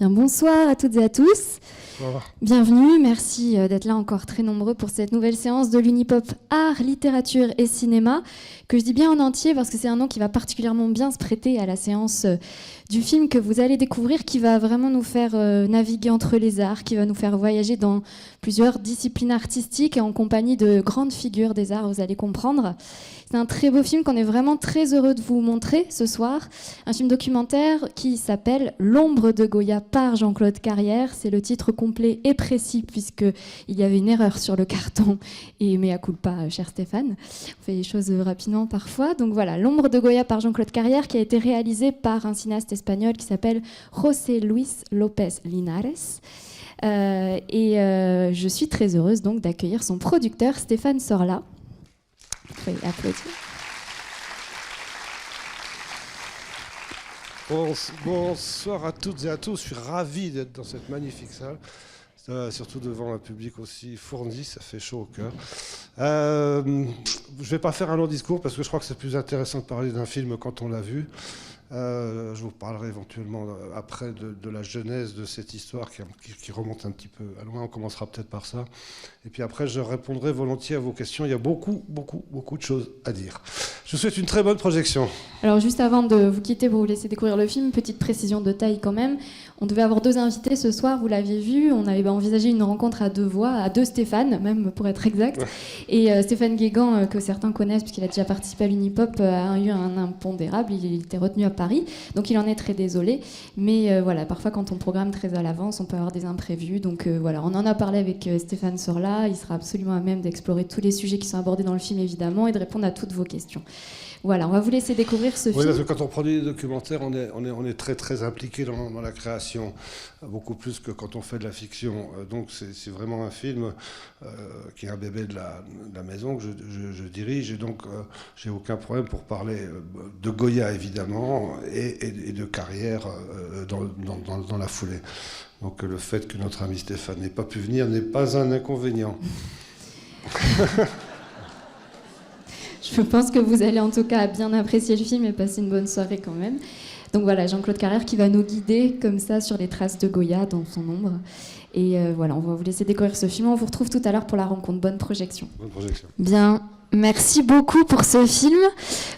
Bien, bonsoir à toutes et à tous. Bonsoir. Bienvenue, merci d'être là encore très nombreux pour cette nouvelle séance de l'Unipop Art, Littérature et Cinéma, que je dis bien en entier parce que c'est un nom qui va particulièrement bien se prêter à la séance du film que vous allez découvrir, qui va vraiment nous faire naviguer entre les arts, qui va nous faire voyager dans plusieurs disciplines artistiques et en compagnie de grandes figures des arts, vous allez comprendre. C'est un très beau film qu'on est vraiment très heureux de vous montrer ce soir. Un film documentaire qui s'appelle L'ombre de Goya par Jean-Claude Carrière. C'est le titre complet et précis puisqu'il y avait une erreur sur le carton. Et mea culpa, cher Stéphane. On fait les choses rapidement parfois. Donc voilà, L'ombre de Goya par Jean-Claude Carrière qui a été réalisé par un cinéaste espagnol qui s'appelle José Luis López Linares. Je suis très heureuse donc d'accueillir son producteur Stéphane Sorla. Vous pouvez applaudir. Bonsoir à toutes et à tous, je suis ravi d'être dans cette magnifique salle, surtout devant un public aussi fourni, ça fait chaud au cœur. Je ne vais pas faire un long discours parce que je crois que c'est plus intéressant de parler d'un film quand on l'a vu. Je vous parlerai éventuellement après de la genèse de cette histoire qui remonte un petit peu à loin. On commencera peut-être par ça. Et puis après, je répondrai volontiers à vos questions. Il y a beaucoup de choses à dire. Je vous souhaite une très bonne projection. Alors juste avant de vous quitter pour vous laisser découvrir le film, petite précision de taille quand même. On devait avoir 2 invités ce soir, vous l'aviez vu. On avait envisagé une rencontre à 2 voix, à 2 Stéphane, même pour être exact. Ouais. Et Stéphane Guégan, que certains connaissent puisqu'il a déjà participé à l'Unipop, a eu un impondérable. Il était retenu à Paris, donc il en est très désolé. Mais voilà, parfois quand on programme très à l'avance, on peut avoir des imprévus. Donc voilà, on en a parlé avec Stéphane Sorla. Il sera absolument à même d'explorer tous les sujets qui sont abordés dans le film, évidemment, et de répondre à toutes vos questions. Voilà, on va vous laisser découvrir ce film. Oui, parce que quand on produit des documentaires, on est très impliqué dans la création, beaucoup plus que quand on fait de la fiction. Donc c'est vraiment un film qui est un bébé de la maison que je dirige, et donc j'ai aucun problème pour parler de Goya évidemment et de Carrière dans la foulée. Donc le fait que notre ami Stéphane n'ait pas pu venir n'est pas un inconvénient. Je pense que vous allez en tout cas bien apprécier le film et passer une bonne soirée quand même. Donc voilà, Jean-Claude Carrière qui va nous guider comme ça sur les traces de Goya dans son ombre. Et voilà, on va vous laisser découvrir ce film. On vous retrouve tout à l'heure pour la rencontre. Bonne projection. Bonne projection. Bien. Merci beaucoup pour ce film.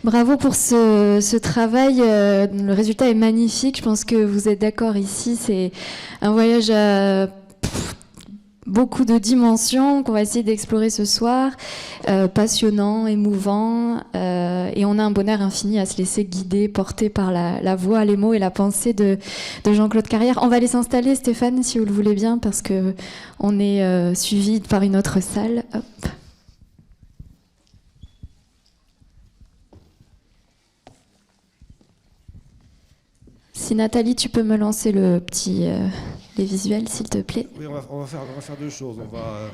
Bravo pour ce travail. Le résultat est magnifique. Je pense que vous êtes d'accord ici. C'est un voyage à beaucoup de dimensions qu'on va essayer d'explorer ce soir, passionnant, émouvant, et on a un bonheur infini à se laisser guider, porter par la voix, les mots et la pensée de Jean-Claude Carrière. On va aller s'installer, Stéphane, si vous le voulez bien, parce que on est suivi par une autre salle. Hop. Si Nathalie, tu peux me lancer les visuels, s'il te plaît. Oui, on va faire 2 choses. On va,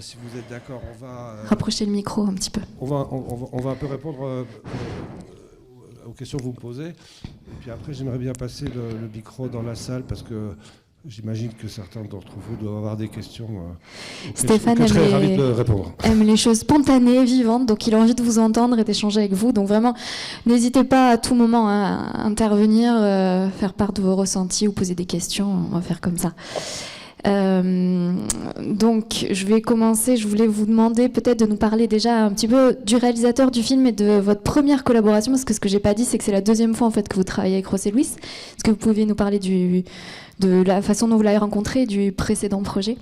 si vous êtes d'accord, on va... rapprocher le micro un petit peu. On va un peu répondre aux questions que vous me posez. Et puis après, j'aimerais bien passer le micro dans la salle parce que j'imagine que certains d'entre vous doivent avoir des questions. Stéphane je serais ravi de répondre. Aime les choses spontanées, vivantes, donc il a envie de vous entendre et d'échanger avec vous. Donc vraiment, n'hésitez pas à tout moment à intervenir, faire part de vos ressentis ou poser des questions. On va faire comme ça. Donc je vais commencer. Je voulais vous demander peut-être de nous parler déjà un petit peu du réalisateur du film et de votre première collaboration, parce que ce que j'ai pas dit, c'est que c'est la 2e fois en fait que vous travaillez avec José Luis. Est-ce que vous pouviez nous parler de la façon dont vous l'avez rencontré, du précédent projet?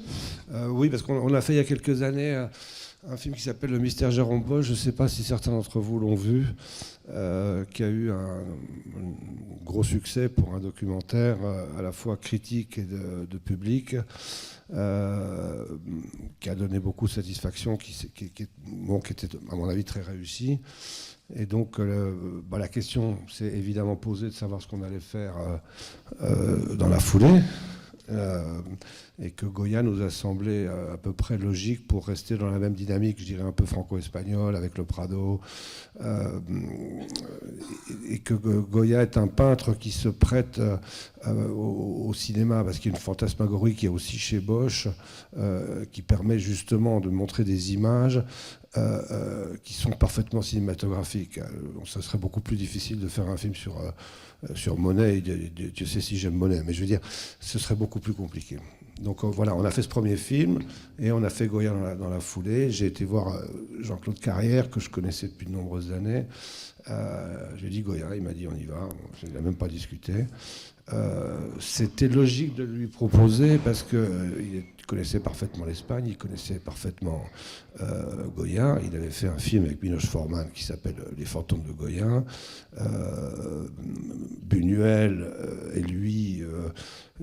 Oui, parce qu'on a fait il y a quelques années un film qui s'appelle Le Mystère Jérôme Bosch. Je ne sais pas si certains d'entre vous l'ont vu, qui a eu un gros succès pour un documentaire à la fois critique et de public, qui a donné beaucoup de satisfaction, qui était à mon avis très réussi. Et donc la question s'est évidemment posée de savoir ce qu'on allait faire dans la foulée, et que Goya nous a semblé à peu près logique pour rester dans la même dynamique, je dirais un peu franco-espagnole avec le Prado, et que Goya est un peintre qui se prête au cinéma, parce qu'il y a une fantasmagorie qui est aussi chez Bosch, qui permet justement de montrer des images qui sont parfaitement cinématographiques. Ça serait beaucoup plus difficile de faire un film sur Monet. Dieu sait si j'aime Monet, mais je veux dire, ce serait beaucoup plus compliqué. Donc voilà, on a fait ce premier film et on a fait Goya dans la foulée. J'ai été voir Jean-Claude Carrière, que je connaissais depuis de nombreuses années. J'ai dit Goya, il m'a dit on y va. Je n'ai même pas discuté. C'était logique de lui proposer parce qu'il connaissait parfaitement l'Espagne, il connaissait parfaitement Goya. Il avait fait un film avec Miloš Forman qui s'appelle Les fantômes de Goya. Buñuel et lui,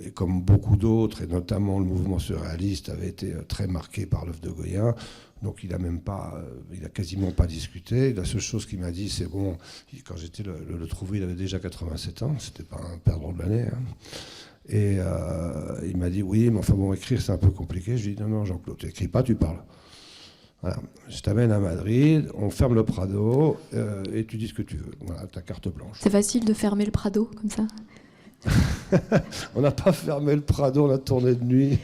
et comme beaucoup d'autres, et notamment le mouvement surréaliste, avait été très marqué par l'œuvre de Goya. Donc il a quasiment pas discuté. La seule chose qu'il m'a dit, c'est bon, quand j'étais le trouver, il avait déjà 87 ans, c'était pas un perdreau de l'année. Hein. Et il m'a dit oui, mais enfin bon, écrire c'est un peu compliqué. Je lui ai dit non, Jean-Claude, tu n'écris pas, tu parles. Voilà. Je t'amène à Madrid, on ferme le Prado et tu dis ce que tu veux. Voilà, ta carte blanche. C'est facile de fermer le Prado comme ça? On n'a pas fermé le Prado, on a tourné de nuit.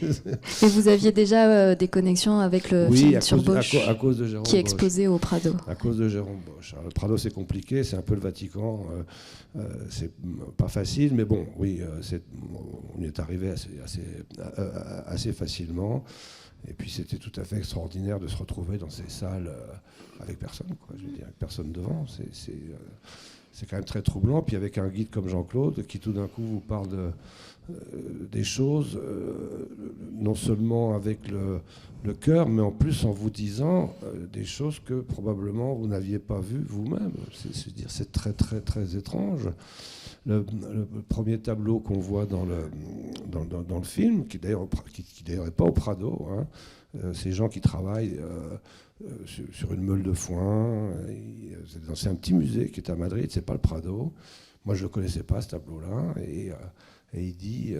Et vous aviez déjà des connexions avec le film sur Bosch, à cause de Jérôme qui est exposé au Prado. À cause de Jérôme Bosch. Alors, le Prado, c'est compliqué, c'est un peu le Vatican. C'est pas facile, mais bon, oui, on y est arrivé assez facilement. Et puis c'était tout à fait extraordinaire de se retrouver dans ces salles avec personne, quoi. Je veux dire, avec personne devant. C'est quand même très troublant. Puis avec un guide comme Jean-Claude qui tout d'un coup vous parle des choses, non seulement avec le cœur, mais en plus en vous disant des choses que probablement vous n'aviez pas vues vous-même. C'est très très très étrange. Le premier tableau qu'on voit dans le film, qui d'ailleurs n'est pas au Prado, hein, ces gens qui travaillent sur une meule de foin, c'est un petit musée qui est à Madrid, c'est pas le Prado. Moi je ne le connaissais pas, ce tableau-là, et il dit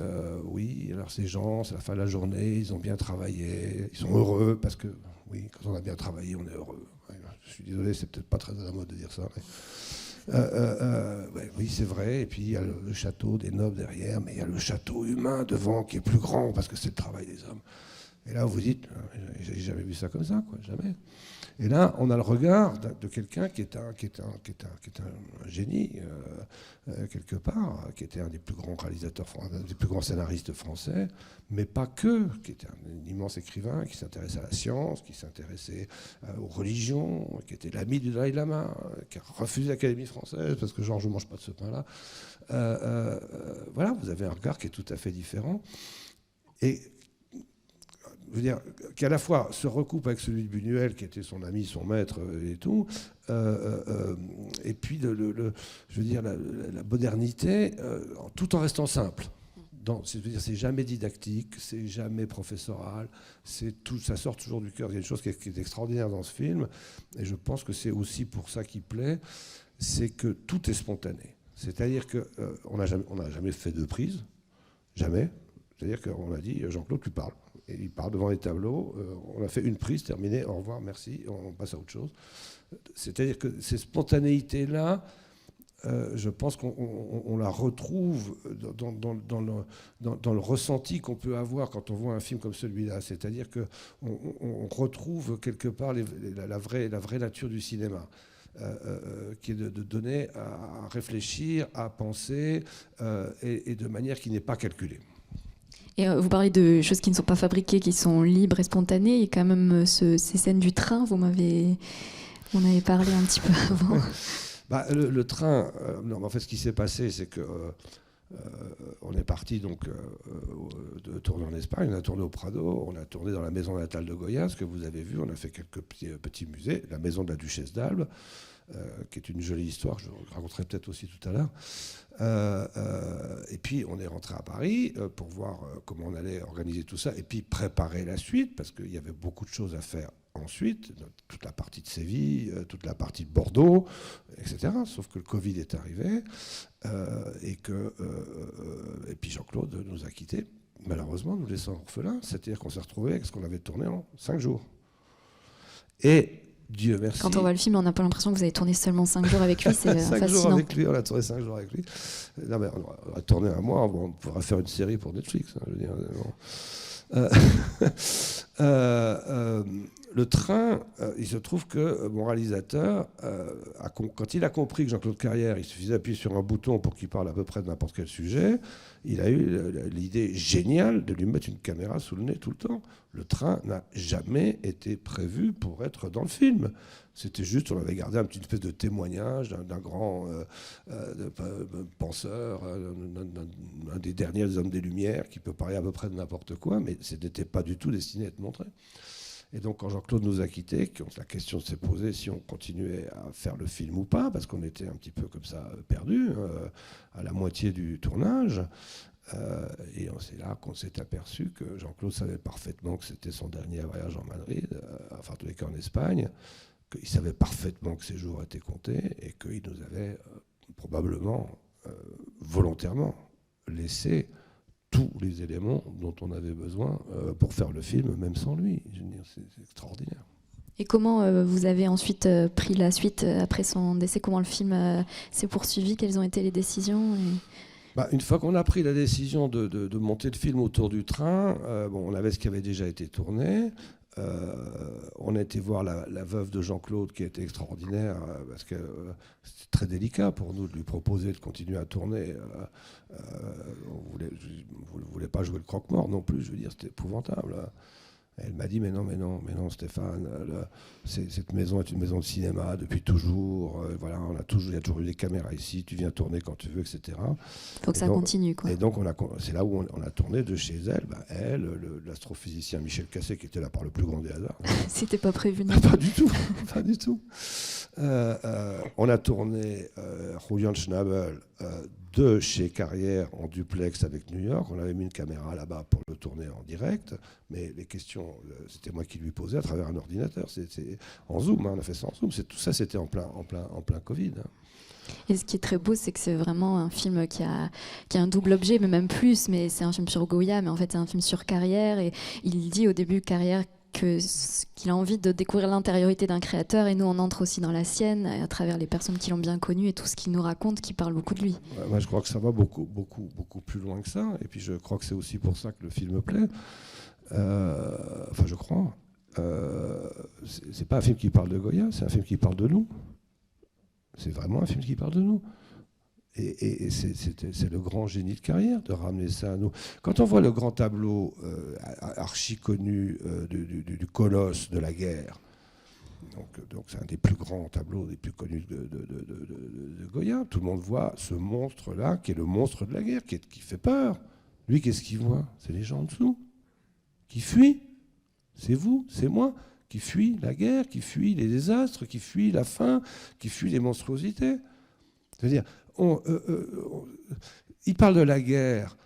oui, alors ces gens, c'est la fin de la journée, ils ont bien travaillé, ils sont heureux, parce que oui, quand on a bien travaillé, on est heureux. Je suis désolé, c'est peut-être pas très à la mode de dire ça, mais... oui, c'est vrai. Et puis il y a le château des nobles derrière, mais il y a le château humain devant qui est plus grand parce que c'est le travail des hommes. Et là, vous dites, j'ai jamais vu ça comme ça, quoi, jamais. Et là, on a le regard de quelqu'un qui est un génie, quelque part, qui était un des plus grands réalisateurs, un des plus grands scénaristes français, mais pas que, qui était un immense écrivain, qui s'intéressait à la science, qui s'intéressait aux religions, qui était l'ami du Dalai Lama, qui a refusé l'Académie française parce que genre, je ne mange pas de ce pain-là. Voilà, vous avez un regard qui est tout à fait différent. Et je veux dire, qui à la fois se recoupe avec celui de Buñuel, qui était son ami, son maître et tout, et puis, je veux dire, la modernité, tout en restant simple. C'est-à-dire, c'est jamais didactique, c'est jamais professoral, ça sort toujours du cœur. Il y a une chose qui est extraordinaire dans ce film, et je pense que c'est aussi pour ça qu'il plaît, c'est que tout est spontané. C'est-à-dire qu'on n'a jamais fait de prise, jamais. C'est-à-dire qu'on a dit, Jean-Claude, tu parles. Et il parle devant les tableaux, on a fait une prise, terminé, au revoir, merci, on passe à autre chose. C'est-à-dire que ces spontanéités-là, je pense qu'on la retrouve dans le ressenti qu'on peut avoir quand on voit un film comme celui-là. C'est-à-dire qu'on retrouve quelque part la vraie nature du cinéma. Qui est de donner à réfléchir, à penser, et de manière qui n'est pas calculée. Et vous parlez de choses qui ne sont pas fabriquées, qui sont libres et spontanées. Et quand même, ces scènes du train, on avait parlé un petit peu avant. Le train, non, en fait, ce qui s'est passé, c'est que on est parti donc de tourner en Espagne. On a tourné au Prado, on a tourné dans la maison natale de Goya, ce que vous avez vu. On a fait quelques petits musées, la maison de la Duchesse d'Albe, qui est une jolie histoire, je raconterai peut-être aussi tout à l'heure. Et puis on est rentré à Paris pour voir comment on allait organiser tout ça et puis préparer la suite, parce qu'il y avait beaucoup de choses à faire ensuite, toute la partie de Séville, toute la partie de Bordeaux, etc. Sauf que le Covid est arrivé et puis Jean-Claude nous a quittés, malheureusement, nous laissant orphelins. C'est-à-dire qu'on s'est retrouvés avec ce qu'on avait tourné en 5 jours. Et Dieu merci. Quand on voit le film, on n'a pas l'impression que vous avez tourné seulement 5 jours avec lui, c'est 5 fascinant. jours avec lui, on a tourné 5 jours avec lui. Non, mais on a tourné un mois, on pourra faire une série pour Netflix. Hein, je veux dire, le train, il se trouve que mon réalisateur, quand il a compris que Jean-Claude Carrière, il suffisait d'appuyer sur un bouton pour qu'il parle à peu près de n'importe quel sujet, il a eu l'idée géniale de lui mettre une caméra sous le nez tout le temps. Le train n'a jamais été prévu pour être dans le film. C'était juste, on avait gardé une petite espèce de témoignage d'un grand penseur, un des derniers hommes des Lumières, qui peut parler à peu près de n'importe quoi, mais ce n'était pas du tout destiné à être montré. Et donc, quand Jean-Claude nous a quittés, la question s'est posée si on continuait à faire le film ou pas, parce qu'on était un petit peu comme ça perdus, à la moitié du tournage. Et c'est là qu'on s'est aperçu que Jean-Claude savait parfaitement que c'était son dernier voyage en Madrid, enfin, en tous les cas en Espagne, qu'il savait parfaitement que ses jours étaient comptés et qu'il nous avait probablement, volontairement, laissé tous les éléments dont on avait besoin pour faire le film, même sans lui. Je veux dire, c'est extraordinaire. Et comment vous avez ensuite pris la suite après son décès? Comment le film s'est poursuivi? Quelles ont été les décisions Une fois qu'on a pris la décision de monter le film autour du train, on avait ce qui avait déjà été tourné. On a été voir la veuve de Jean-Claude, qui était extraordinaire, parce que c'était très délicat pour nous de lui proposer de continuer à tourner. On ne voulait pas jouer le croque-mort non plus, je veux dire, c'était épouvantable. Elle m'a dit mais non Stéphane, cette maison est une maison de cinéma depuis toujours. Voilà, il y a toujours eu des caméras ici. Tu viens tourner quand tu veux, etc. Il faut que ça continue, quoi. Et donc c'est là où on a tourné de chez elle. Elle, l'astrophysicien Michel Cassé, qui était là par le plus grand des hasards. C'était pas prévu. Non. Pas du tout, pas du tout. On a tourné Julian Schnabel de chez Carrière en duplex avec New York. On avait mis une caméra là-bas pour le tourner en direct, mais les questions, c'était moi qui lui posais à travers un ordinateur. C'est en Zoom, on a fait ça en Zoom. Tout ça, c'était en plein Covid. Et ce qui est très beau, c'est que c'est vraiment un film qui a un double objet, mais même plus. Mais c'est un film sur Goya, mais en fait, c'est un film sur Carrière. Et il dit au début, Carrière, qu'il a envie de découvrir l'intériorité d'un créateur, et nous on entre aussi dans la sienne à travers les personnes qui l'ont bien connu et tout ce qu'il nous raconte, qui parle beaucoup de lui. Moi je crois que ça va beaucoup plus loin que ça, et puis je crois que c'est aussi pour ça que le film plaît. Enfin je crois. C'est pas un film qui parle de Goya, c'est un film qui parle de nous. C'est vraiment un film qui parle de nous. Et c'est le grand génie de Carrière de ramener ça à nous. Quand on voit le grand tableau archi connu du colosse de la guerre, donc c'est un des plus grands tableaux, des plus connus de Goya, tout le monde voit ce monstre-là, qui est le monstre de la guerre, qui fait peur. Lui, qu'est-ce qu'il voit? C'est les gens en dessous qui fuient. C'est vous, c'est moi, qui fuient la guerre, qui fuient les désastres, qui fuient la faim, qui fuient les monstruosités. C'est-à-dire, il parle de la guerre.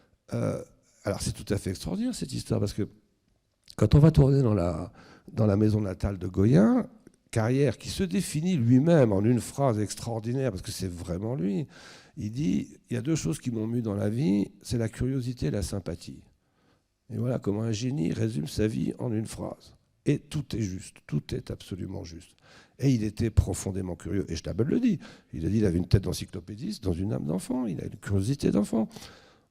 Alors c'est tout à fait extraordinaire cette histoire, parce que quand on va tourner dans la maison natale de Goya, Carrière, qui se définit lui-même en une phrase extraordinaire, parce que c'est vraiment lui, il dit, il y a deux choses qui m'ont mu dans la vie, c'est la curiosité et la sympathie. Et voilà comment un génie résume sa vie en une phrase. Et tout est juste, tout est absolument juste. Et il était profondément curieux. Et Schnabel le dit. Il a dit qu'il avait une tête d'encyclopédiste dans une âme d'enfant. Il a une curiosité d'enfant.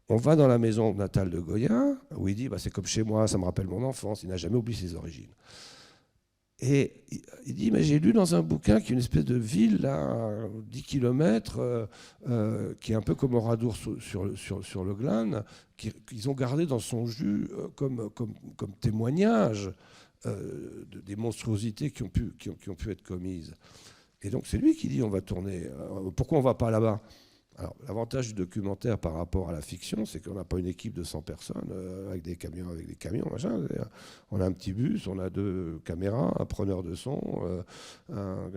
On va dans la maison natale de Goya, où il dit c'est comme chez moi, ça me rappelle mon enfance. Il n'a jamais oublié ses origines. Et il dit j'ai lu dans un bouquin qu'il y a une espèce de ville, là, 10 km, qui est un peu comme Oradour sur le Glane, qu'ils ont gardé dans son jus comme témoignage des monstruosités qui ont pu être commises. Et donc c'est lui qui dit on va tourner. Pourquoi on ne va pas là-bas? Alors l'avantage du documentaire par rapport à la fiction, c'est qu'on n'a pas une équipe de 100 personnes avec des camions, machin. On a un petit bus, on a 2 caméras, un preneur de son, un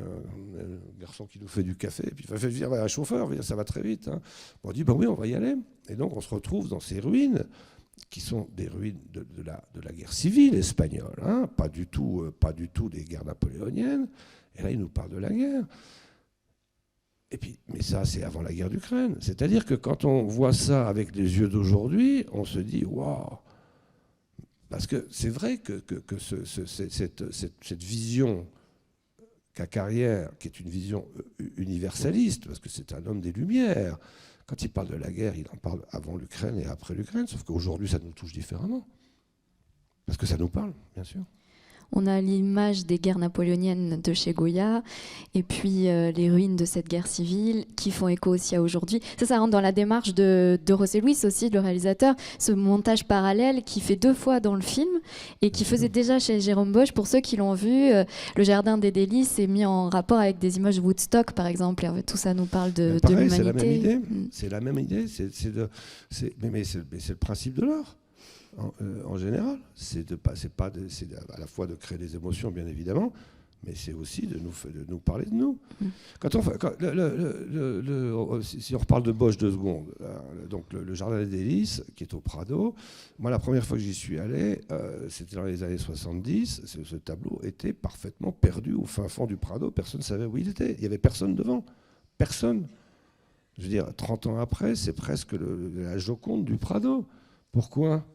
garçon qui nous fait du café, et puis un chauffeur, ça va très vite. Hein. On dit oui, on va y aller. Et donc on se retrouve dans ces ruines, qui sont des ruines de la guerre civile espagnole, hein, pas du tout des guerres napoléoniennes. Et là, il nous parle de la guerre. Et puis, mais ça, c'est avant la guerre d'Ukraine. C'est-à-dire que quand on voit ça avec les yeux d'aujourd'hui, on se dit waouh. Parce que c'est vrai que cette vision qu'a Carrière, qui est une vision universaliste, parce que c'est un homme des Lumières. Quand il parle de la guerre, il en parle avant l'Ukraine et après l'Ukraine, sauf qu'aujourd'hui, ça nous touche différemment. Parce que ça nous parle, bien sûr. On a l'image des guerres napoléoniennes de chez Goya, et puis les ruines de cette guerre civile qui font écho aussi à aujourd'hui. Ça rentre dans la démarche de José Luis aussi, le réalisateur, ce montage parallèle qui fait 2 fois dans le film et qui faisait déjà chez Jérôme Bosch. Pour ceux qui l'ont vu, le Jardin des Délices est mis en rapport avec des images de Woodstock, par exemple. Et tout ça nous parle de l'humanité. C'est la même idée. C'est la même idée. Mais c'est le principe de l'art. En général, c'est à la fois de créer des émotions, bien évidemment, mais c'est aussi de nous parler de nous. Si on reparle de Bosch 2 secondes, donc le Jardin des Délices, qui est au Prado, moi, la première fois que j'y suis allé, c'était dans les années 70, ce tableau était parfaitement perdu au fin fond du Prado, personne ne savait où il était, il n'y avait personne devant, personne. Je veux dire, 30 ans après, c'est presque la Joconde du Prado. Pourquoi ?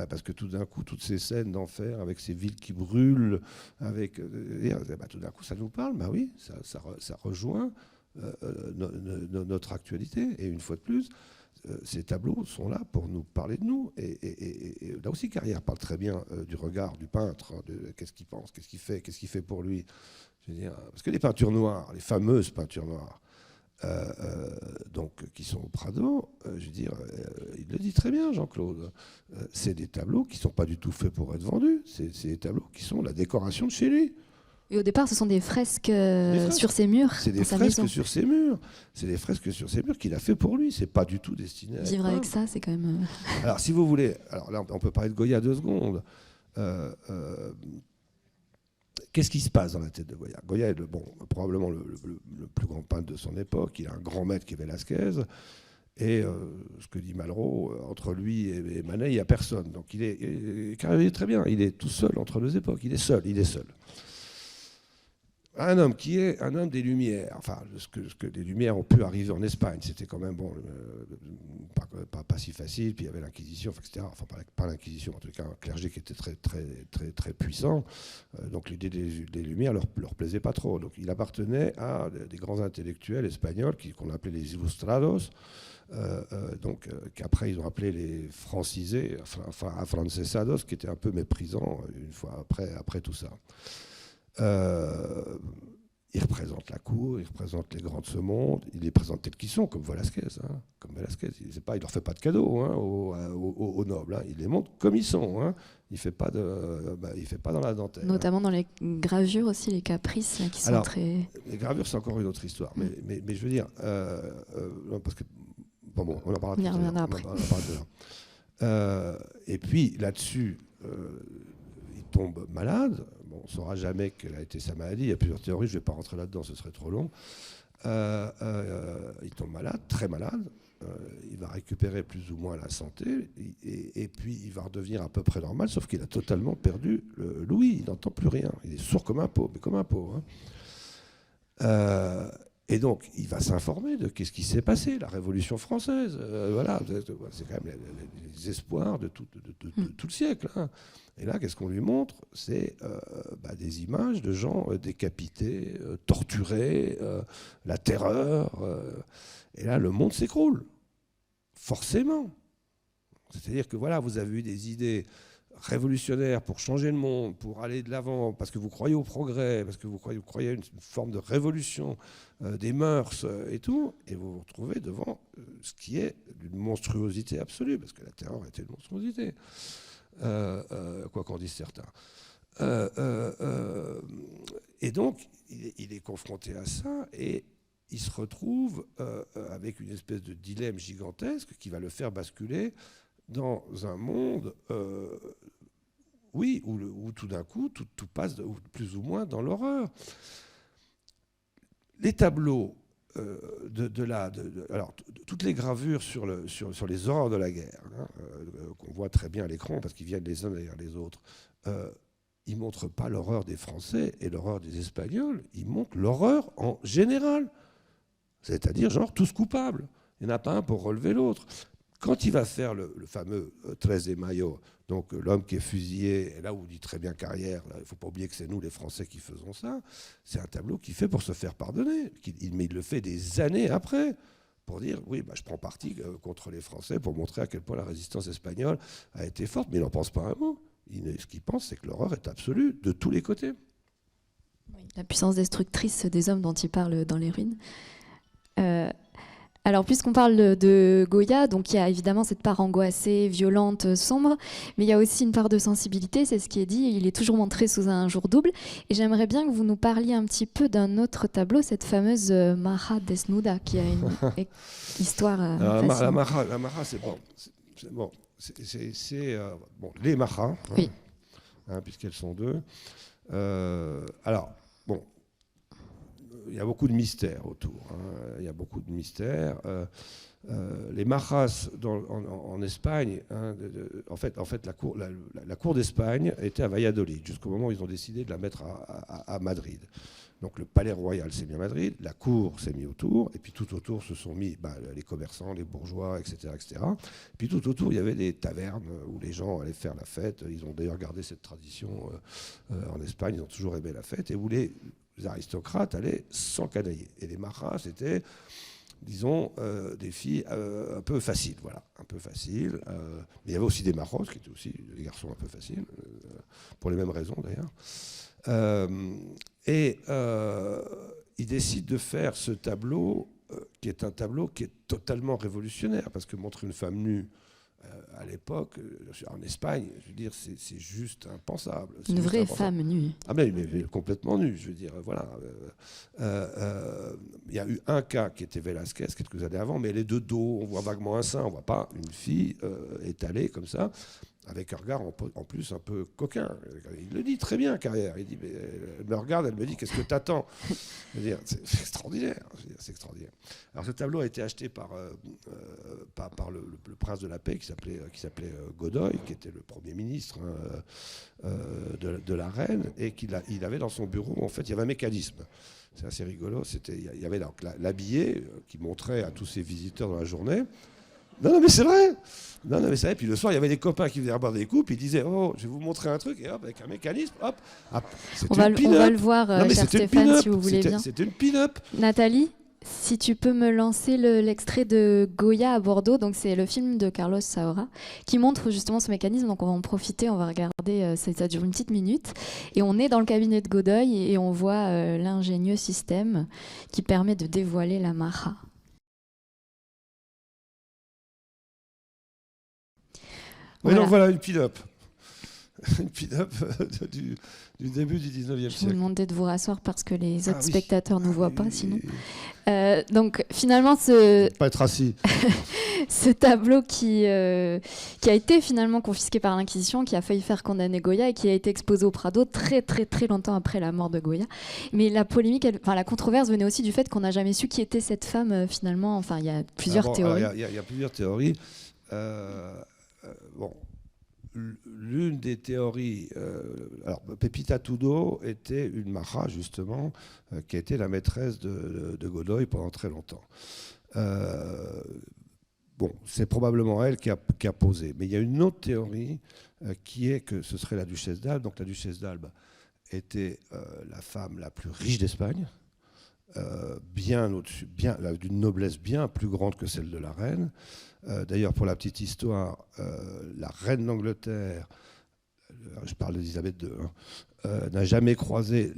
Parce que tout d'un coup, toutes ces scènes d'enfer avec ces villes qui brûlent, tout d'un coup, ça nous parle. Oui, ça rejoint notre actualité. Et une fois de plus, ces tableaux sont là pour nous parler de nous. Et là aussi, Carrière parle très bien du regard du peintre, de qu'est-ce qu'il pense, qu'est-ce qu'il fait pour lui. Je veux dire, parce que les peintures noires, les fameuses peintures noires, donc, qui sont au Prado, je veux dire, il le dit très bien, Jean-Claude, c'est des tableaux qui ne sont pas du tout faits pour être vendus, c'est des tableaux qui sont la décoration de chez lui. Et au départ, ce sont des fresques sur ses murs. C'est des fresques sur ses murs. C'est des fresques sur ses murs qu'il a fait pour lui. C'est pas du tout destiné à vivre avec ça, c'est quand même... Alors, si vous voulez, alors là, on peut parler de Goya 2 secondes. Qu'est-ce qui se passe dans la tête de Goya ? Goya est probablement le plus grand peintre de son époque. Il a un grand maître qui est Velázquez. Et ce que dit Malraux, entre lui et Manet, il n'y a personne. Donc il est très bien. Il est tout seul entre 2 époques. Il est seul. Un homme qui est un homme des Lumières, enfin, ce que les Lumières ont pu arriver en Espagne, c'était quand même pas si facile, puis il y avait l'Inquisition, etc. Enfin, pas l'Inquisition, en tout cas, un clergé qui était très, très, très, très puissant, donc l'idée des Lumières leur plaisait pas trop. Donc il appartenait à des grands intellectuels espagnols qu'on appelait les Ilustrados, qu'après ils ont appelé les francisés, enfin afrancesados, qui était un peu méprisant une fois après tout ça. Ils représentent la cour, ils représentent les grands de ce monde, ils les présentent tels qu'ils sont, comme Velázquez. Il ne leur fait pas de cadeaux aux nobles, il les montre comme ils sont. Il ne fait pas dans la dentelle. Notamment dans les gravures aussi, les caprices qui sont très... Les gravures, c'est encore une autre histoire. Mais je veux dire, parce que... on en parlera tout à l'heure. Et puis, là-dessus, il tombe malade. On ne saura jamais quelle a été sa maladie. Il y a plusieurs théories, je ne vais pas rentrer là-dedans, ce serait trop long. Il tombe malade, très malade. Il va récupérer plus ou moins la santé. Et puis, il va redevenir à peu près normal, sauf qu'il a totalement perdu l'ouïe. Il n'entend plus rien. Il est sourd comme un pot, mais comme un pot. Et donc, il va s'informer de qu'est-ce qui s'est passé, la Révolution française. C'est quand même les espoirs de tout le siècle. Et là, qu'est-ce qu'on lui montre ? C'est des images de gens décapités, torturés, la terreur. Et là, le monde s'écroule. Forcément. C'est-à-dire que vous avez eu des idées révolutionnaires pour changer le monde, pour aller de l'avant, parce que vous croyez au progrès, parce que vous croyez à une forme de révolution des mœurs et tout, et vous vous retrouvez devant ce qui est d'une monstruosité absolue, parce que la terreur était une monstruosité. Quoi qu'en disent certains. Et donc, il est confronté à ça et il se retrouve avec une espèce de dilemme gigantesque qui va le faire basculer dans un monde, où tout d'un coup, tout passe plus ou moins dans l'horreur. Les tableaux toutes les gravures sur les horreurs de la guerre, qu'on voit très bien à l'écran parce qu'ils viennent les uns derrière les autres, ils ne montrent pas l'horreur des Français et l'horreur des Espagnols, ils montrent l'horreur en général. C'est-à-dire, genre, tous coupables. Il n'y en a pas un pour relever l'autre. Quand il va faire le fameux 13 de Mayo, donc l'homme qui est fusillé, et là où dit très bien Carrière, il ne faut pas oublier que c'est nous les Français qui faisons ça, c'est un tableau qu'il fait pour se faire pardonner, mais il le fait des années après, pour dire, je prends parti contre les Français, pour montrer à quel point la résistance espagnole a été forte, mais il n'en pense pas un mot. ce qu'il pense, c'est que l'horreur est absolue de tous les côtés. Oui, la puissance destructrice des hommes dont il parle dans Les Ruines. Alors, puisqu'on parle de Goya, donc il y a évidemment cette part angoissée, violente, sombre, mais il y a aussi une part de sensibilité, c'est ce qui est dit, il est toujours montré sous un jour double. Et j'aimerais bien que vous nous parliez un petit peu d'un autre tableau, cette fameuse Mara Desnuda, qui a une histoire fascinante. La Mara, c'est bon. Les Maras, oui. Puisqu'elles sont deux. Alors, bon. Il y a beaucoup de mystères autour. Il y a beaucoup de mystères. Les Maras en Espagne, en fait, la cour d'Espagne était à Valladolid jusqu'au moment où ils ont décidé de la mettre à Madrid. Donc le palais royal s'est mis à Madrid, la cour s'est mise autour, et puis tout autour se sont mis les commerçants, les bourgeois, etc., etc. Puis tout autour, il y avait des tavernes où les gens allaient faire la fête. Ils ont d'ailleurs gardé cette tradition en Espagne. Ils ont toujours aimé la fête et où les aristocrates allaient s'encanailler. Et les Maras, c'était, disons, des filles un peu faciles, voilà, un peu faciles. Mais il y avait aussi des Marros, qui étaient aussi des garçons un peu faciles, pour les mêmes raisons d'ailleurs. Il décide de faire ce tableau, qui est un tableau qui est totalement révolutionnaire, parce que montrer une femme nue à l'époque, en Espagne, je veux dire, c'est juste impensable. Une vraie femme nue. Ah mais complètement nue, je veux dire, voilà. Il y a eu un cas qui était Velázquez, quelques années avant, mais elle est de dos, on voit vaguement un sein, on ne voit pas une fille étalée comme ça, avec un regard en plus un peu coquin. Il le dit très bien, Carrière. Il dit, mais elle me regarde, elle me dit, qu'est-ce que t'attends? Je veux dire, c'est extraordinaire. C'est extraordinaire. Alors ce tableau a été acheté par le prince de la Paix qui s'appelait Godoy, qui était le premier ministre de la reine, et il avait dans son bureau, en fait, il y avait un mécanisme. C'est assez rigolo. Il y avait l'habillé qui montrait à tous ses visiteurs dans la journée. Non, mais c'est vrai. Non, mais c'est vrai. Puis le soir, il y avait des copains qui venaient boire des coupes. Ils disaient, oh, je vais vous montrer un truc. Et hop, avec un mécanisme, hop. On va le voir, cher Stéphane, si vous voulez bien. C'était une pin-up. Nathalie, si tu peux me lancer l'extrait de Goya à Bordeaux. Donc c'est le film de Carlos Saura qui montre justement ce mécanisme. Donc on va en profiter, on va regarder. Ça dure une petite minute. Et on est dans le cabinet de Godoy et on voit l'ingénieux système qui permet de dévoiler la Mara. Oui, donc voilà une pin-up. Une pin-up du début du 19e siècle. Je vous demandais de vous rasseoir parce que les autres spectateurs ne nous voient pas sinon. Donc finalement, pas être assis. Ce tableau qui a été finalement confisqué par l'Inquisition, qui a failli faire condamner Goya et qui a été exposé au Prado très très très longtemps après la mort de Goya. Mais la polémique, la controverse venait aussi du fait qu'on n'a jamais su qui était cette femme finalement. Enfin, il y a plusieurs théories. Il y a plusieurs théories. L'une des théories, alors Pepita Tudo était une Mara justement, qui a été la maîtresse de Godoy pendant très longtemps. C'est probablement elle qui a posé. Mais il y a une autre théorie qui est que ce serait la duchesse d'Albe. Donc la duchesse d'Albe était la femme la plus riche d'Espagne, bien au-dessus, d'une noblesse bien plus grande que celle de la reine. D'ailleurs, pour la petite histoire, la reine d'Angleterre, je parle d'Élisabeth II, n'a jamais croisé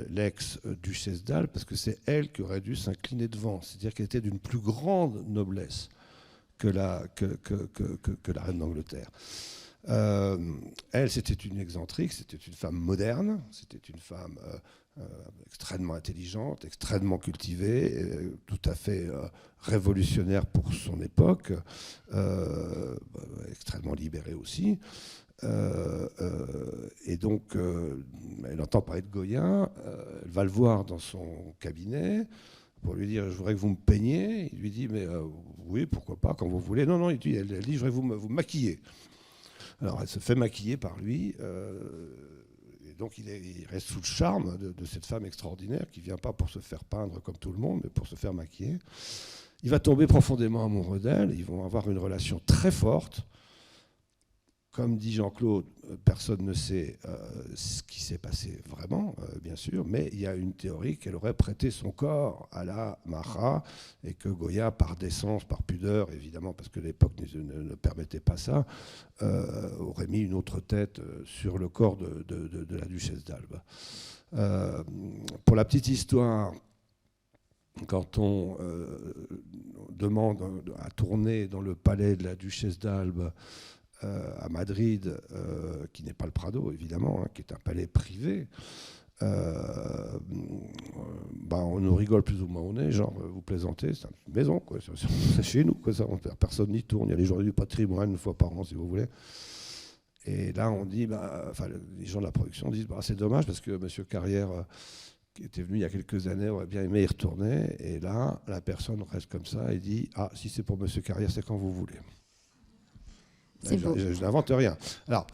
l'ex-duchesse d'Albe, parce que c'est elle qui aurait dû s'incliner devant. C'est-à-dire qu'elle était d'une plus grande noblesse que la reine d'Angleterre. Elle, c'était une excentrique, c'était une femme moderne, c'était une femme extrêmement intelligente, extrêmement cultivée, tout à fait révolutionnaire pour son époque, extrêmement libérée aussi. Et donc, elle entend parler de Goya, elle va le voir dans son cabinet pour lui dire « je voudrais que vous me peigniez ». Il lui dit « mais oui, pourquoi pas, quand vous voulez ». Non, elle dit « je voudrais vous maquiller ». Alors, elle se fait maquiller par lui. Donc il reste sous le charme de cette femme extraordinaire qui ne vient pas pour se faire peindre comme tout le monde, mais pour se faire maquiller. Il va tomber profondément amoureux d'elle, ils vont avoir une relation très forte. comme dit Jean-Claude, personne ne sait ce qui s'est passé vraiment, bien sûr, mais il y a une théorie qu'elle aurait prêté son corps à la Marat et que Goya, par décence, par pudeur, évidemment, parce que l'époque ne permettait pas ça, aurait mis une autre tête sur le corps de la duchesse d'Albe. Pour la petite histoire, quand on demande à tourner dans le palais de la duchesse d'Albe à Madrid, qui n'est pas le Prado évidemment, qui est un palais privé, on nous rigole plus ou moins au nez, genre vous plaisantez, c'est une maison, quoi, c'est chez nous, quoi, ça, personne n'y tourne, il y a les journées du patrimoine une fois par an si vous voulez. Et là on dit, les gens de la production disent c'est dommage parce que M. Carrière, qui était venu il y a quelques années, aurait bien aimé y retourner. Et là, la personne reste comme ça et dit si c'est pour M. Carrière, c'est quand vous voulez. Je n'invente rien. Alors,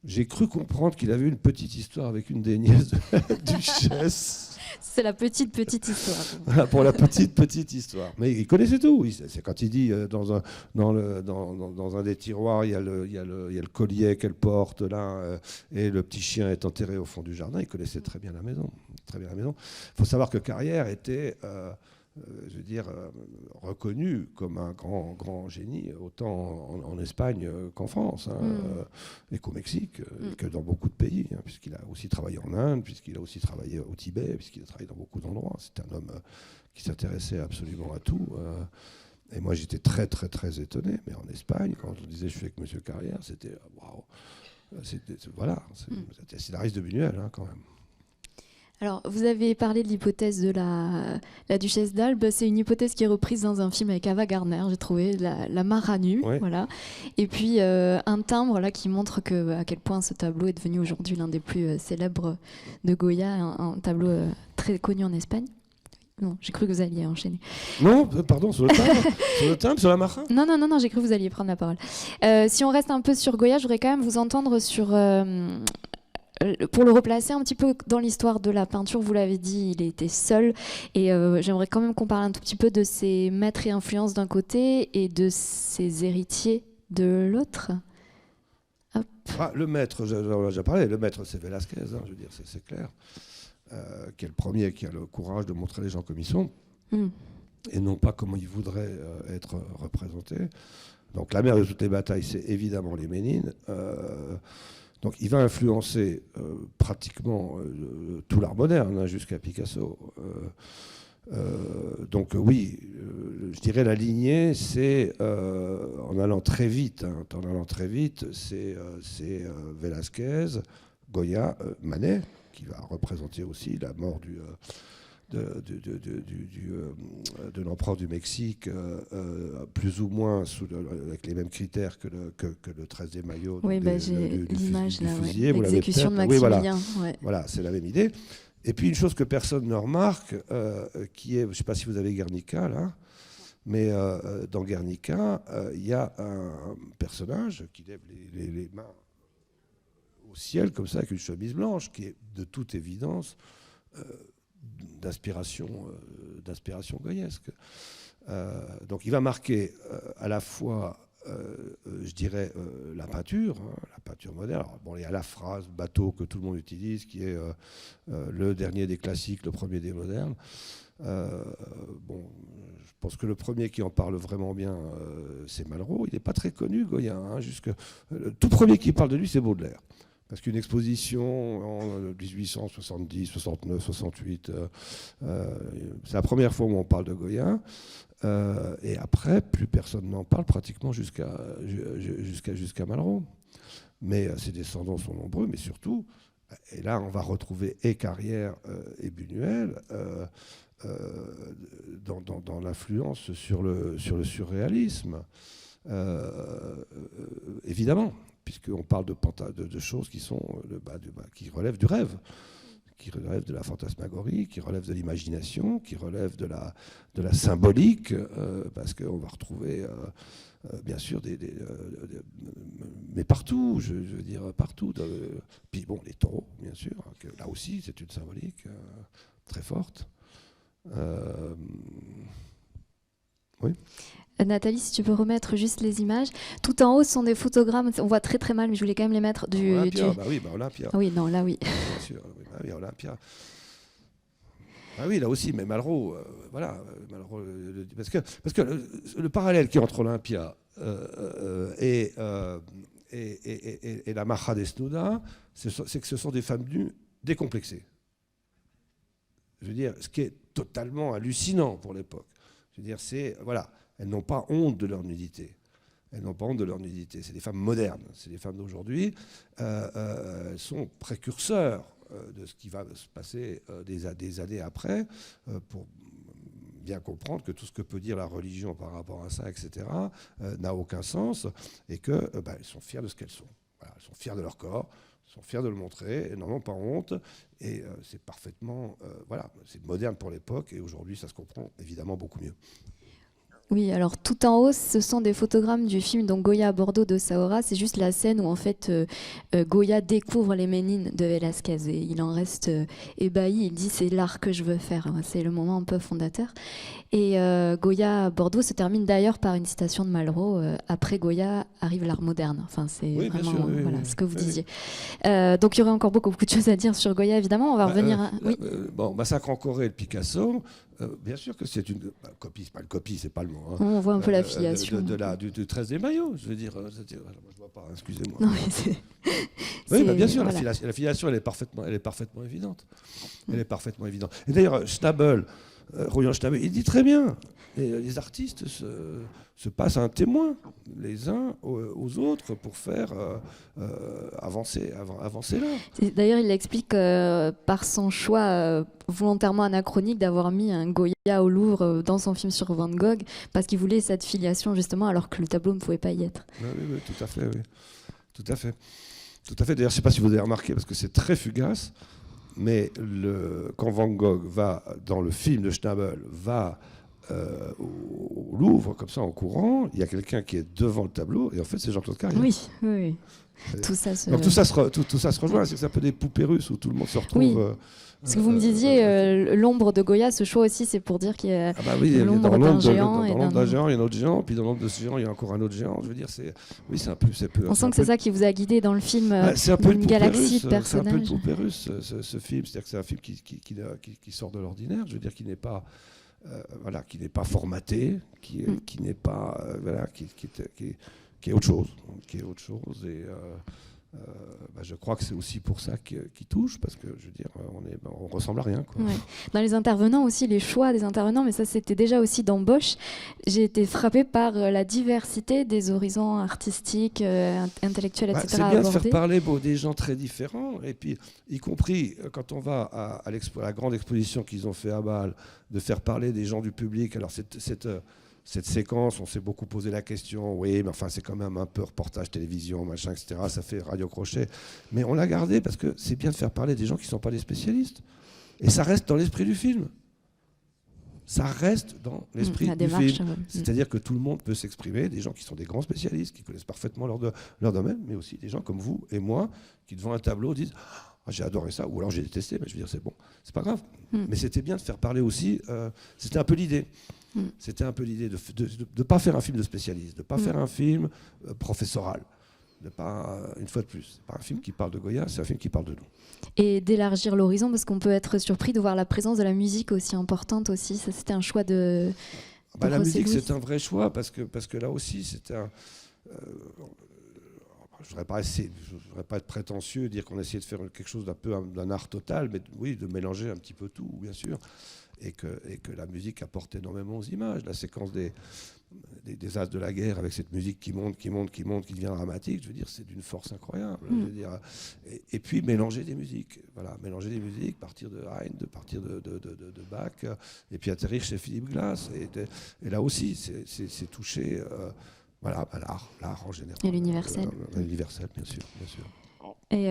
j'ai cru comprendre qu'il avait une petite histoire avec une des nièces de la duchesse. C'est la petite histoire. Pour la petite histoire. Mais il connaissait tout. C'est quand il dit dans un des tiroirs, il y a le collier qu'elle porte là, et le petit chien est enterré au fond du jardin. Il connaissait très bien la maison. Il faut savoir que Carrière était, reconnu comme un grand génie, autant en Espagne qu'en France, et qu'au Mexique, et que dans beaucoup de pays, puisqu'il a aussi travaillé en Inde, puisqu'il a aussi travaillé au Tibet, puisqu'il a travaillé dans beaucoup d'endroits. C'est un homme qui s'intéressait absolument à tout. Et moi, j'étais très, très, très étonné. Mais en Espagne, quand on disait je suis avec M. Carrière, c'était waouh. C'est le scénariste de Buñuel, quand même. Alors, vous avez parlé de l'hypothèse de la duchesse d'Albe. C'est une hypothèse qui est reprise dans un film avec Ava Gardner, j'ai trouvé, la Marat nue, ouais. Voilà. Et puis un timbre là qui montre à quel point ce tableau est devenu aujourd'hui l'un des plus célèbres de Goya, un tableau très connu en Espagne. Non, j'ai cru que vous alliez enchaîner. Non, pardon, sur le timbre, sur la Marat. Non, j'ai cru que vous alliez prendre la parole. Si on reste un peu sur Goya, je voudrais quand même vous entendre sur... pour le replacer un petit peu dans l'histoire de la peinture, vous l'avez dit, il était seul. Et j'aimerais quand même qu'on parle un tout petit peu de ses maîtres et influences d'un côté et de ses héritiers de l'autre. Le maître, j'en ai déjà parlé, le maître c'est Velázquez, je veux dire, c'est clair. Qui est le premier qui a le courage de montrer les gens comme ils sont, et non pas comment ils voudraient être représentés. Donc la mère de toutes les batailles, c'est évidemment les Ménines. Donc il va influencer pratiquement tout l'art moderne, jusqu'à Picasso. Donc oui, je dirais la lignée, c'est en allant très vite, c'est Velázquez, Goya, Manet, qui va représenter aussi la mort de l'empereur du Mexique, plus ou moins avec les mêmes critères que le 13 des Maillots. Oui, j'ai l'image là, l'exécution de Maximilien. Voilà, c'est la même idée. Et puis une chose que personne ne remarque, qui est, je ne sais pas si vous avez Guernica là, mais dans Guernica, il y a un personnage qui lève les mains au ciel comme ça, avec une chemise blanche, qui est de toute évidence d'inspiration goyesque. Donc il va marquer à la fois, je dirais, la peinture moderne. Alors, bon, il y a la phrase bateau que tout le monde utilise, qui est le dernier des classiques, le premier des modernes. Je pense que le premier qui en parle vraiment bien, c'est Malraux. Il n'est pas très connu, Goya. Le tout premier qui parle de lui, c'est Baudelaire. Parce qu'une exposition en 1870, 69, 68, c'est la première fois où on parle de Goya. Et après, plus personne n'en parle, pratiquement jusqu'à Malraux. Mais ses descendants sont nombreux, mais surtout, et là on va retrouver et Carrière et Buñuel dans l'influence sur le surréalisme. Évidemment, puisqu'on parle de choses qui sont qui relèvent du rêve, qui relèvent de la fantasmagorie, qui relèvent de l'imagination, qui relèvent de la symbolique, parce qu'on va retrouver bien sûr mais partout, je veux dire partout. Puis bon, les taureaux, bien sûr, que là aussi c'est une symbolique très forte. Oui. Nathalie, si tu peux remettre juste les images. Tout en haut, ce sont des photogrammes. On voit très très mal, mais je voulais quand même les mettre du. Olympia, Olympia. Oui, non, là oui. Bien sûr, Olympia. Ah oui, là aussi, mais Malraux, voilà. Malraux, parce que le parallèle qui est entre Olympia et la Maja Desnuda, c'est que ce sont des femmes nues décomplexées. Je veux dire, ce qui est totalement hallucinant pour l'époque. Je veux dire, voilà, elles n'ont pas honte de leur nudité. Elles n'ont pas honte de leur nudité. C'est des femmes modernes, c'est des femmes d'aujourd'hui. Elles sont précurseurs de ce qui va se passer des années après, pour bien comprendre que tout ce que peut dire la religion par rapport à ça, etc., n'a aucun sens, et qu'elles sont fières de ce qu'elles sont. Voilà, elles sont fières de leur corps, sont fiers de le montrer, elles n'en ont pas honte, et c'est parfaitement, c'est moderne pour l'époque, et aujourd'hui ça se comprend évidemment beaucoup mieux. Oui, alors tout en haut, ce sont des photogrammes du film donc Goya à Bordeaux de Saora. C'est juste la scène où en fait Goya découvre les Ménines de Velázquez et il en reste ébahi. Il dit c'est l'art que je veux faire. C'est le moment un peu fondateur. Et Goya à Bordeaux se termine d'ailleurs par une citation de Malraux. Après Goya arrive l'art moderne. Enfin, c'est vraiment ce que vous disiez. Donc il y aurait encore beaucoup de choses à dire sur Goya évidemment. On va revenir. Bon, Massacre en Corée de Picasso. Bien sûr que c'est une copie, c'est pas une copie, c'est pas le mot. Hein. On voit un peu la filiation. Du 13 maillots, je veux dire. Je vois pas, excusez-moi. Non, mais oui, bien sûr, voilà. La filiation, elle est parfaitement évidente. Elle est parfaitement évidente. Et d'ailleurs, Schnabel, Roland Schnabel, il dit très bien. Les artistes se passent un témoin les uns aux autres pour faire avancer l'art. D'ailleurs, il explique par son choix volontairement anachronique d'avoir mis un Goya au Louvre dans son film sur Van Gogh parce qu'il voulait cette filiation justement alors que le tableau ne pouvait pas y être. Oui, tout à fait, oui. Tout à fait. D'ailleurs, je ne sais pas si vous avez remarqué parce que c'est très fugace, mais quand Van Gogh va dans le film de Schnabel au Louvre, comme ça, en courant, il y a quelqu'un qui est devant le tableau, et en fait, c'est Jean-Claude Carrière. Oui. Tout ça se rejoint, c'est un peu des poupées russes où tout le monde se retrouve. Oui. Ce que vous me disiez, l'ombre de Goya, ce choix aussi, c'est pour dire qu'il y a l'ombre d'un géant. Dans l'ombre d'un géant, il y a un autre géant, puis dans l'ombre de ce géant, il y a encore un autre géant. Je veux dire, c'est un peu. On sent que c'est ça qui vous a guidé dans le film, c'est un peu une galaxie de personnages. C'est un peu une poupée russe, ce film. C'est-à-dire que c'est un film qui sort de l'ordinaire. Je veux dire, qui n'est pas. Qui n'est pas formaté, qui n'est pas qui est autre chose, et je crois que c'est aussi pour ça qu'il touche, parce que je veux dire, on ressemble à rien, quoi. Ouais. Dans les intervenants aussi, les choix des intervenants, mais ça c'était déjà aussi dans Bosch. J'ai été frappée par la diversité des horizons artistiques, intellectuels, etc. C'est bien de faire parler des gens très différents, et puis y compris quand on va à la grande exposition qu'ils ont fait à Bâle, de faire parler des gens du public. Alors cette séquence, on s'est beaucoup posé la question, oui, mais enfin c'est quand même un peu reportage télévision, machin, etc. Ça fait radio crochet. Mais on l'a gardé parce que c'est bien de faire parler des gens qui ne sont pas des spécialistes. Et ça reste dans l'esprit du film. Ça reste dans l'esprit du film. C'est-à-dire que tout le monde peut s'exprimer, des gens qui sont des grands spécialistes, qui connaissent parfaitement leur domaine, mais aussi des gens comme vous et moi, qui devant un tableau disent « j'ai adoré ça », ou alors « j'ai détesté », mais je veux dire, c'est bon, c'est pas grave. Mais c'était bien de faire parler aussi, c'était un peu l'idée. C'était un peu l'idée de ne pas faire un film de spécialiste, de ne pas faire un film professoral, de pas, une fois de plus, c'est pas un film qui parle de Goya, c'est un film qui parle de nous. Et d'élargir l'horizon, parce qu'on peut être surpris de voir la présence de la musique aussi importante aussi. Ça, c'était un choix de la musique, c'est un vrai choix, parce que là aussi, c'était un... je ne voudrais pas être prétentieux, dire qu'on essayait de faire quelque chose d'un art total, mais oui, de mélanger un petit peu tout, bien sûr. Et que la musique apporte énormément aux images. La séquence des As de la guerre avec cette musique qui monte, qui devient dramatique, je veux dire, c'est d'une force incroyable. Je veux dire, et puis mélanger des musiques, partir de Haydn, partir de Bach, et puis atterrir chez Philippe Glass. Et là aussi, c'est toucher l'art en général. Et l'universel. L'universel, bien sûr. Et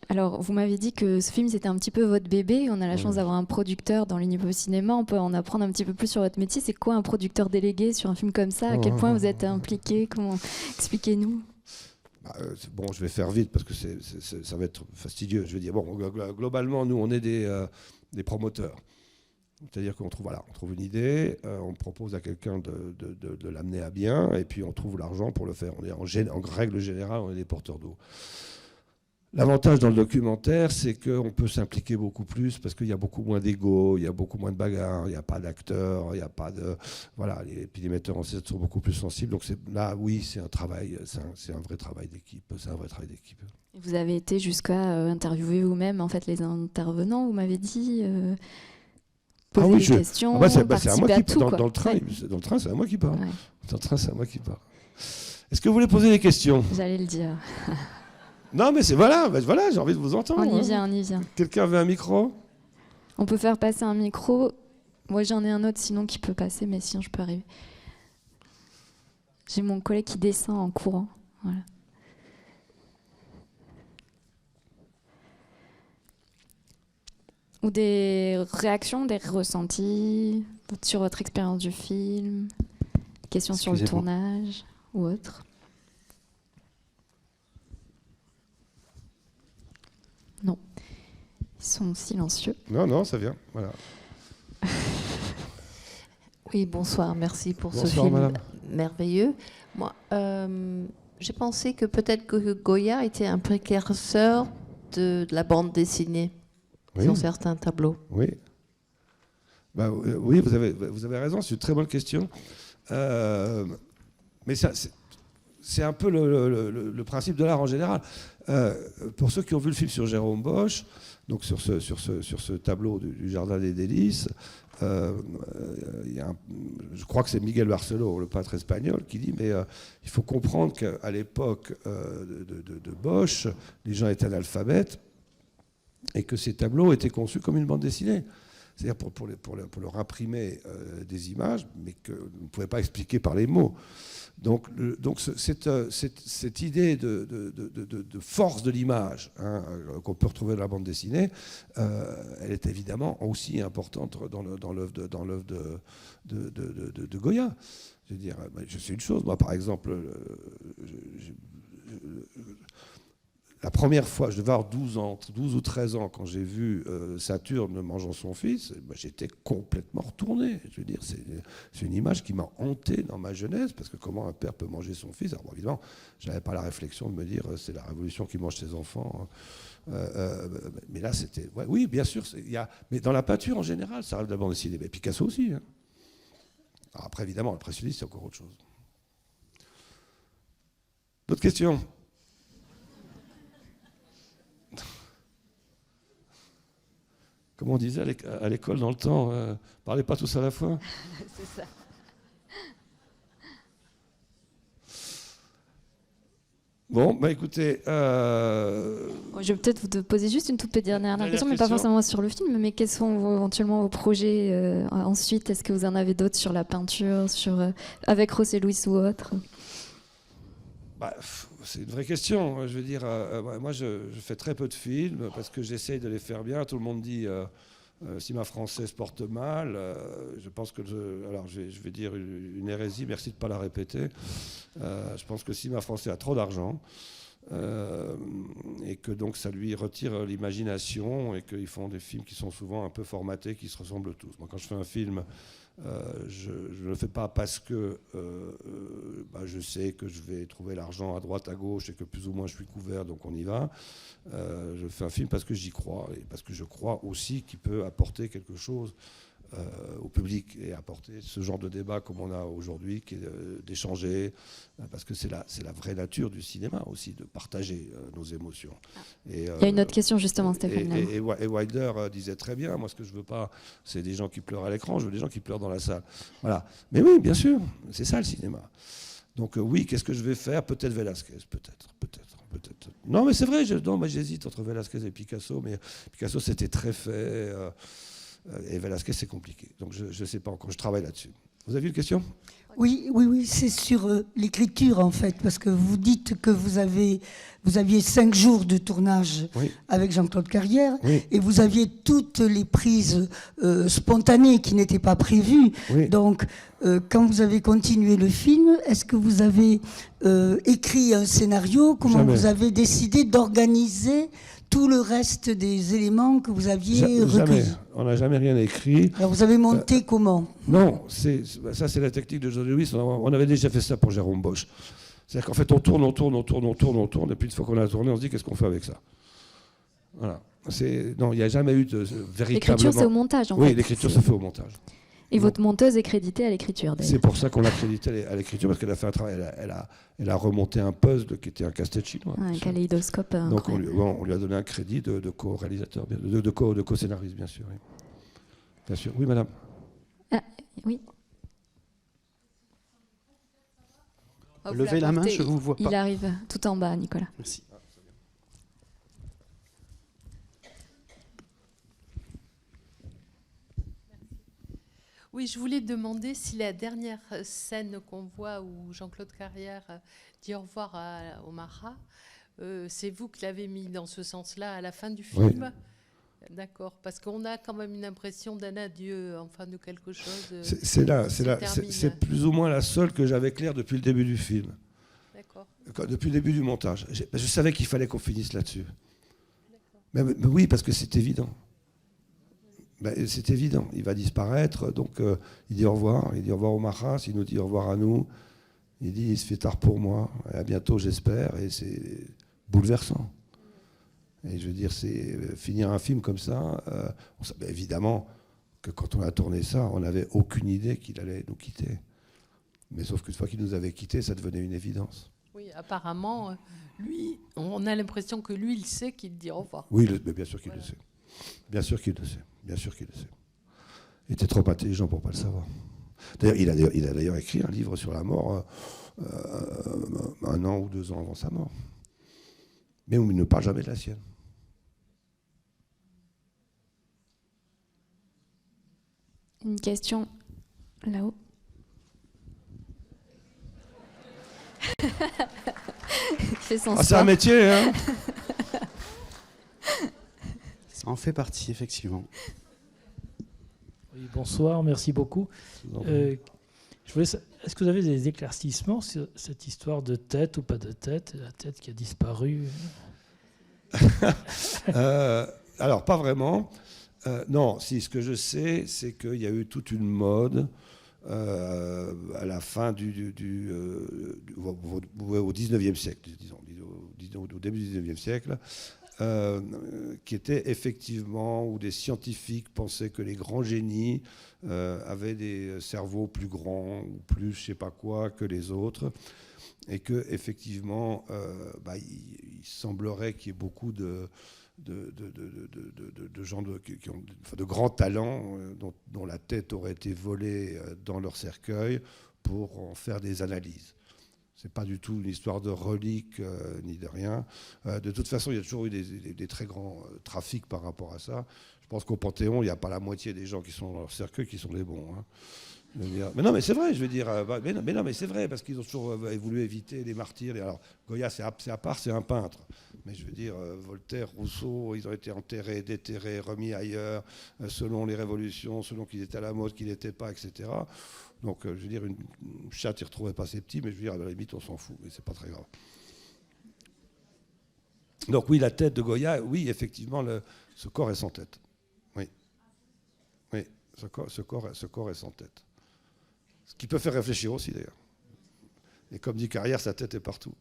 alors, vous m'avez dit que ce film, c'était un petit peu votre bébé. On a la chance d'avoir un producteur dans l'Unipop Cinéma. On peut en apprendre un petit peu plus sur votre métier. C'est quoi un producteur délégué sur un film comme ça ? À quel point vous êtes impliqué ? Expliquez-nous. Je vais faire vite parce que ça va être fastidieux. Je veux dire, globalement, nous, on est des promoteurs. C'est-à-dire qu'on trouve, voilà, on trouve une idée, on propose à quelqu'un de l'amener à bien, et puis on trouve l'argent pour le faire. En règle générale, on est des porteurs d'eau. L'avantage dans le documentaire, c'est qu'on peut s'impliquer beaucoup plus parce qu'il y a beaucoup moins d'ego, il y a beaucoup moins de bagarres, il n'y a pas d'acteurs, il n'y a pas de... Voilà, et puis les metteurs en scène sont beaucoup plus sensibles. Donc là, oui, c'est un travail, c'est un vrai travail d'équipe. C'est un vrai travail d'équipe. Vous avez été jusqu'à interviewer vous-même en fait, les intervenants, vous m'avez dit poser des questions, participer à tout. Dans le train, c'est à moi qui parle. Ouais. Dans le train, c'est à moi qui parle. Est-ce que vous voulez poser des questions? J'allais le dire. Non, mais voilà, j'ai envie de vous entendre. On y vient. Quelqu'un veut un micro? On peut faire passer un micro. Moi, j'en ai un autre sinon qui peut passer, mais sinon, je peux arriver. J'ai mon collègue qui descend en courant. Voilà. Ou des réactions, des ressentis sur votre expérience du film, questions sur le tournage ou autre. Non, ils sont silencieux. Non, ça vient, voilà. Oui, bonsoir, merci pour ce film madame. Merveilleux. Moi, j'ai pensé que peut-être que Goya était un précurseur de la bande dessinée sur certains tableaux. Oui. Oui, vous avez raison, c'est une très bonne question. Mais ça, c'est un peu le principe de l'art en général. Pour ceux qui ont vu le film sur Jérôme Bosch, donc sur ce tableau du Jardin des Délices, je crois que c'est Miguel Barceló, le peintre espagnol, qui dit mais il faut comprendre qu'à l'époque de Bosch, les gens étaient analphabètes et que ces tableaux étaient conçus comme une bande dessinée. C'est-à-dire pour leur imprimer des images, mais que vous ne pouvez pas expliquer par les mots. Donc cette idée de force de l'image qu'on peut retrouver dans la bande dessinée, elle est évidemment aussi importante dans l'œuvre de Goya. Je veux dire, je sais une chose, moi par exemple, la première fois, je devais avoir 12 ou 13 ans, quand j'ai vu Saturne mangeant son fils, j'étais complètement retourné. Je veux dire, c'est une image qui m'a hanté dans ma jeunesse, parce que comment un père peut manger son fils? Alors bon, évidemment, je n'avais pas la réflexion de me dire c'est la révolution qui mange ses enfants. Mais là, c'était... Ouais, oui, bien sûr, mais dans la peinture en général, ça arrive de la bande dessinée. Mais Picasso aussi. Hein. Alors après, évidemment, l'impressionniste, c'est encore autre chose. D'autres questions? Comme on disait à l'école dans le temps, parlez pas tous à la fois. C'est ça. Bon, écoutez... Je vais peut-être vous poser juste une toute petite dernière question, mais pas forcément sur le film, mais quels sont éventuellement vos projets ensuite? Est-ce que vous en avez d'autres sur la peinture, avec José Luis ou autre? C'est une vraie question. Je veux dire, moi, je fais très peu de films parce que j'essaye de les faire bien. Tout le monde dit cinéma français se porte mal. Je pense que alors, je vais dire une hérésie. Merci de ne pas la répéter. Je pense que le cinéma français a trop d'argent et que donc ça lui retire l'imagination et qu'ils font des films qui sont souvent un peu formatés, qui se ressemblent tous. Moi, quand je fais un film, je ne le fais pas parce que je sais que je vais trouver l'argent à droite, à gauche et que plus ou moins je suis couvert, donc on y va. Je fais un film parce que j'y crois et parce que je crois aussi qu'il peut apporter quelque chose au public et apporter ce genre de débat comme on a aujourd'hui, qui est d'échanger, parce que c'est la vraie nature du cinéma aussi, de partager nos émotions. Et, il y a une autre question justement, Stéphane. Et Wilder disait très bien, moi ce que je veux pas, c'est des gens qui pleurent à l'écran, je veux des gens qui pleurent dans la salle. Voilà. Mais oui, bien sûr, c'est ça le cinéma. Donc oui, qu'est-ce que je vais faire? Peut-être Velázquez, peut-être. Non, mais c'est vrai, moi j'hésite entre Velázquez et Picasso, mais Picasso c'était très fait. Et Velázquez, c'est compliqué. Donc, je ne sais pas encore. Je travaille là-dessus. Vous avez une question? Oui, c'est sur l'écriture en fait, parce que vous dites que vous aviez 5 jours de tournage avec Jean-Claude Carrière, et vous aviez toutes les prises spontanées qui n'étaient pas prévues. Donc, quand vous avez continué le film, est-ce que vous avez écrit un scénario? Comment vous avez décidé d'organiser tout le reste des éléments que vous aviez recueillis? Jamais. On n'a jamais rien écrit. Alors vous avez monté comment? Non, ça c'est la technique de John Lewis. On avait déjà fait ça pour Jérôme Bosch. C'est-à-dire qu'en fait on tourne, et puis une fois qu'on a tourné, on se dit qu'est-ce qu'on fait avec ça. Voilà. Non, il n'y a jamais eu de véritablement... L'écriture c'est au montage en fait. Oui, l'écriture se fait au montage. Et votre monteuse est créditée à l'écriture d'ailleurs. C'est pour ça qu'on l'a créditée à l'écriture, parce qu'elle a fait un travail, elle a remonté un puzzle qui était un casse-tête chinois. Un kaléidoscope. Donc on lui a donné un crédit de co-réalisateur, de co-scénariste bien sûr. Oui. Bien sûr. Oui, madame. Ah, oui. Levez la main, je ne vous vois pas. Il arrive tout en bas, Nicolas. Merci. Oui, je voulais demander si la dernière scène qu'on voit où Jean-Claude Carrière dit au revoir à Omar, c'est vous qui l'avez mis dans ce sens-là à la fin du film? D'accord, parce qu'on a quand même une impression d'un adieu, enfin de quelque chose. C'est plus ou moins la seule que j'avais claire depuis le début du film. D'accord. Depuis le début du montage. Je savais qu'il fallait qu'on finisse là-dessus. Mais oui, parce que c'est évident. C'est évident. Il va disparaître, donc il dit au revoir. Il dit au revoir au Maras, il nous dit au revoir à nous. Il dit il se fait tard pour moi. Et à bientôt, j'espère. Et c'est bouleversant. Et je veux dire, c'est finir un film comme ça. Évidemment que quand on a tourné ça, on n'avait aucune idée qu'il allait nous quitter. Mais sauf qu'une fois qu'il nous avait quittés, ça devenait une évidence. Oui, apparemment, lui, on a l'impression que lui, il sait qu'il dit au revoir. Oui, mais bien sûr qu'il le sait. Bien sûr qu'il le sait. Bien sûr qu'il le sait. Il était trop intelligent pour ne pas le savoir. D'ailleurs, il a d'ailleurs écrit un livre sur la mort 1 an ou 2 ans avant sa mort. Mais où il ne parle jamais de la sienne. Une question là-haut. C'est un métier, hein. Ça en fait partie, effectivement. Oui, bonsoir, merci beaucoup. Est-ce que vous avez des éclaircissements sur cette histoire de tête ou pas de tête, la tête qui a disparu? Alors, pas vraiment. Non, si, ce que je sais, c'est qu'il y a eu toute une mode à la fin au 19e siècle, disons, au début du 19e siècle, qui était effectivement où des scientifiques pensaient que les grands génies avaient des cerveaux plus grands ou plus je sais pas quoi que les autres, et que effectivement il semblerait qu'il y ait beaucoup de gens qui ont de grands talents dont la tête aurait été volée dans leur cercueil pour en faire des analyses. C'est pas du tout une histoire de reliques ni de rien. De toute façon, il y a toujours eu des très grands trafics par rapport à ça. Je pense qu'au Panthéon, il n'y a pas la moitié des gens qui sont dans leur cercueil qui sont des bons. Hein. Mais non, mais c'est vrai, je veux dire. Mais non, mais c'est vrai, parce qu'ils ont toujours voulu éviter les martyrs. Alors, Goya, c'est à part, c'est un peintre. Mais je veux dire, Voltaire, Rousseau, ils ont été enterrés, déterrés, remis ailleurs, selon les révolutions, selon qu'ils étaient à la mode, qu'ils n'étaient pas, etc. Donc, je veux dire, une chatte, il ne retrouvait pas ses petits, mais je veux dire, à la limite, on s'en fout, mais c'est pas très grave. Donc, oui, la tête de Goya, oui, effectivement, ce corps est sans tête. Oui. Oui, ce corps est sans tête. Ce qui peut faire réfléchir aussi, d'ailleurs. Et comme dit Carrière, sa tête est partout.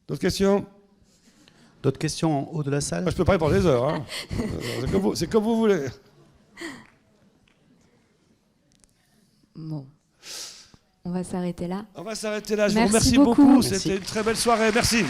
D'autres questions? D'autres questions en haut de la salle? Je peux pas répondre des heures. Hein. C'est comme vous voulez. Bon. On va s'arrêter là. On va s'arrêter là. Je vous remercie beaucoup. C'était une très belle soirée. Merci.